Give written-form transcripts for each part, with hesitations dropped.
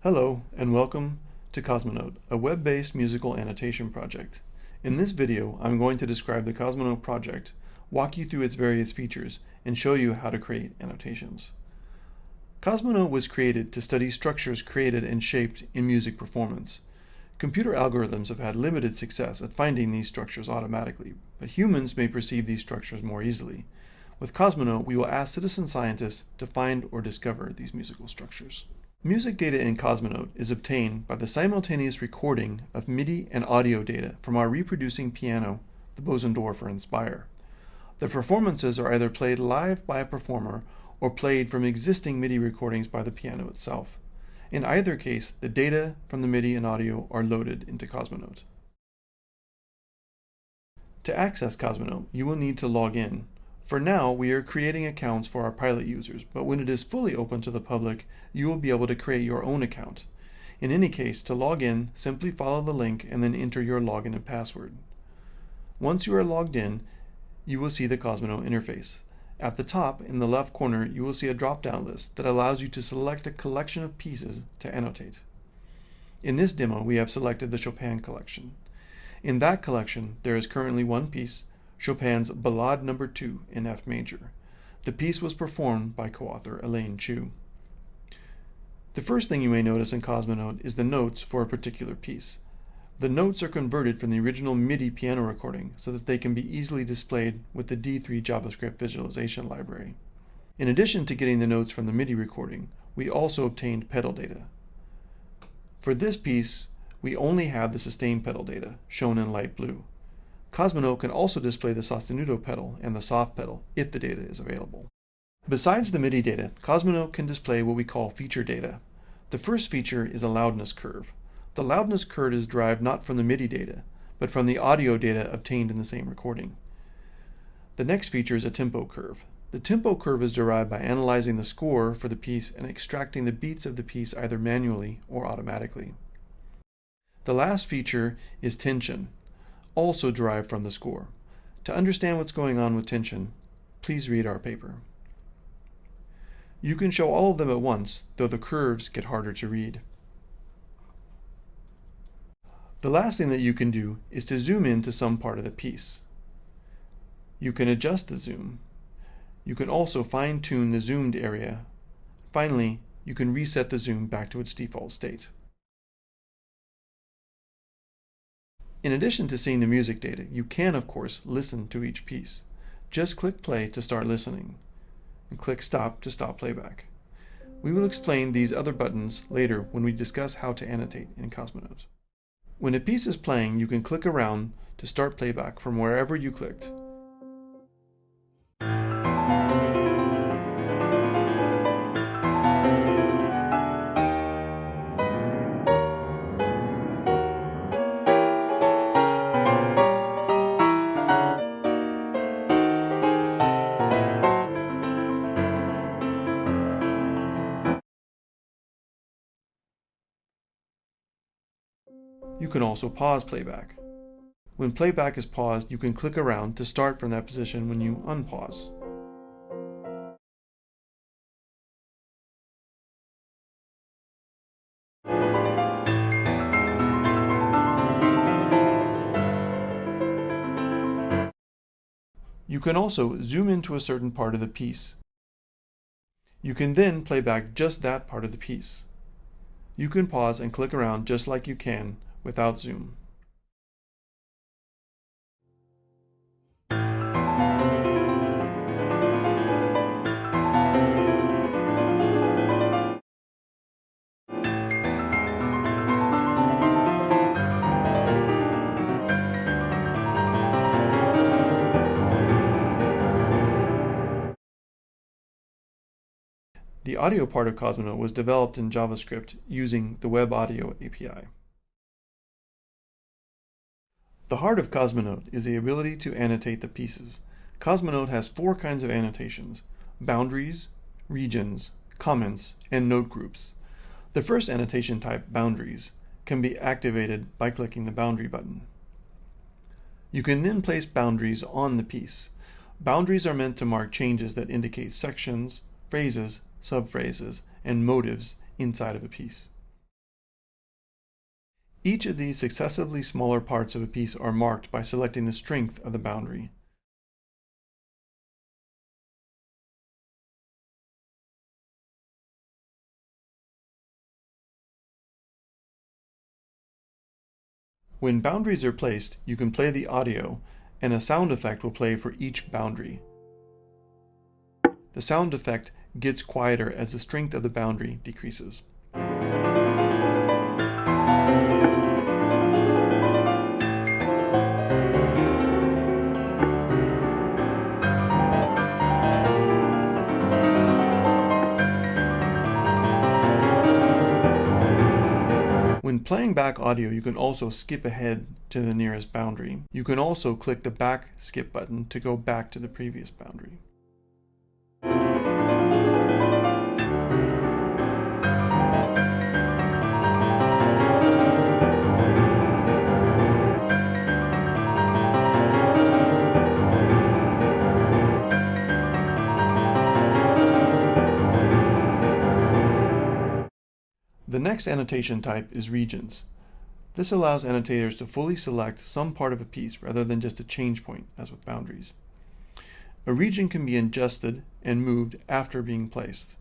Hello, and welcome to CosmoNote, a web-based musical annotation project. In this video, I'm going to describe the CosmoNote project, walk you through its various features, and show you how to create annotations. CosmoNote was created to study structures created and shaped in music performance. Computer algorithms have had limited success at finding these structures automatically, but humans may perceive these structures more easily. With CosmoNote, we will ask citizen scientists to find or discover these musical structures. Music data in CosmoNote is obtained by the simultaneous recording of MIDI and audio data from our reproducing piano, the Bosendorf or Inspire. The performances are either played live by a performer or played from existing MIDI recordings by the piano itself. In either case, the data from the MIDI and audio are loaded into CosmoNote. To access CosmoNote, you will need to log in. For now, we are creating accounts for our pilot users, but when it is fully open to the public, you will be able to create your own account. In any case, to log in, simply follow the link and then enter your login and password. Once you are logged in, you will see the CosmoNote interface. At the top, in the left corner, you will see a drop-down list that allows you to select a collection of pieces to annotate. In this demo, we have selected the Chopin collection. In that collection, there is currently one piece, Chopin's Ballade No. 2 in F major. The piece was performed by co-author Elaine. The first thing you may notice in CosmoNote is the notes for a particular piece. The notes are converted from the original MIDI piano recording so that they can be easily displayed with the D3 JavaScript visualization library. In addition to getting the notes from the MIDI recording, we also obtained pedal data. For this piece, we only have the sustain pedal data, shown in light blue. CosmoNote can also display the sostenuto pedal and the soft pedal if the data is available. Besides the MIDI data, CosmoNote can display what we call feature data. The first feature is a loudness curve. The loudness curve is derived not from the MIDI data, but from the audio data obtained in the same recording. The next feature is a tempo curve. The tempo curve is derived by analyzing the score for the piece and extracting the beats of the piece either manually or automatically. The last feature is tension, also derived from the score. To understand what's going on with tension, please read our paper. You can show all of them at once, though the curves get harder to read. The last thing that you can do is to zoom in to some part of the piece. You can adjust the zoom. You can also fine-tune the zoomed area. Finally, you can reset the zoom back to its default state. In addition to seeing the music data, you can, of course, listen to each piece. Just click play to start listening, and click stop to stop playback. We will explain these other buttons later when we discuss how to annotate in CosmoNote. When a piece is playing, you can click around to start playback from wherever you clicked. You can also pause playback. When playback is paused, you can click around to start from that position when you unpause. You can also zoom into a certain part of the piece. You can then play back just that part of the piece. You can pause and click around just like you can without zoom. The audio part of CosmoNote was developed in JavaScript using the Web Audio API. The heart of CosmoNote is the ability to annotate the pieces. CosmoNote has 4 kinds of annotations: boundaries, regions, comments, and note groups. The first annotation type, boundaries, can be activated by clicking the boundary button. You can then place boundaries on the piece. Boundaries are meant to mark changes that indicate sections, phrases, subphrases, and motives inside of a piece. Each of these successively smaller parts of a piece are marked by selecting the strength of the boundary. When boundaries are placed, you can play the audio, and a sound effect will play for each boundary. The sound effect gets quieter as the strength of the boundary decreases. When playing back audio, you can also skip ahead to the nearest boundary. You can also click the back skip button to go back to the previous boundary. The next annotation type is regions. This allows annotators to fully select some part of a piece rather than just a change point, as with boundaries. A region can be adjusted and moved after being placed.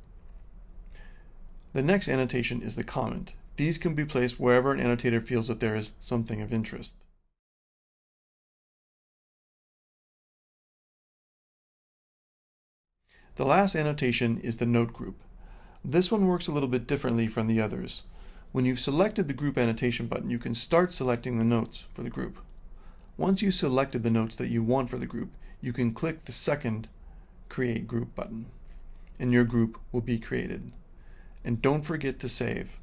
The next annotation is the comment. These can be placed wherever an annotator feels that there is something of interest. The last annotation is the note group. This one works a little bit differently from the others. When you've selected the group annotation button, you can start selecting the notes for the group. Once you've selected the notes that you want for the group, you can click the second Create Group button, and your group will be created. And don't forget to save.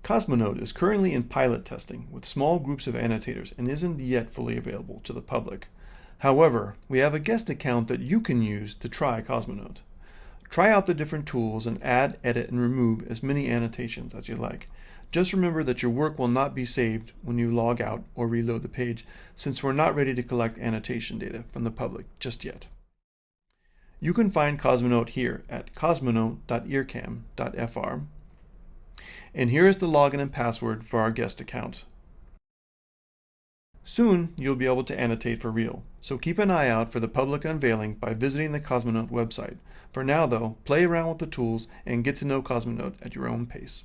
CosmoNote is currently in pilot testing with small groups of annotators and isn't yet fully available to the public. However, we have a guest account that you can use to try CosmoNote. Try out the different tools and add, edit, and remove as many annotations as you like. Just remember that your work will not be saved when you log out or reload the page, since we're not ready to collect annotation data from the public just yet. You can find CosmoNote here at cosmonote.ircam.fr. And here is the login and password for our guest account. Soon, you'll be able to annotate for real, so keep an eye out for the public unveiling by visiting the CosmoNote website. For now, though, play around with the tools and get to know CosmoNote at your own pace.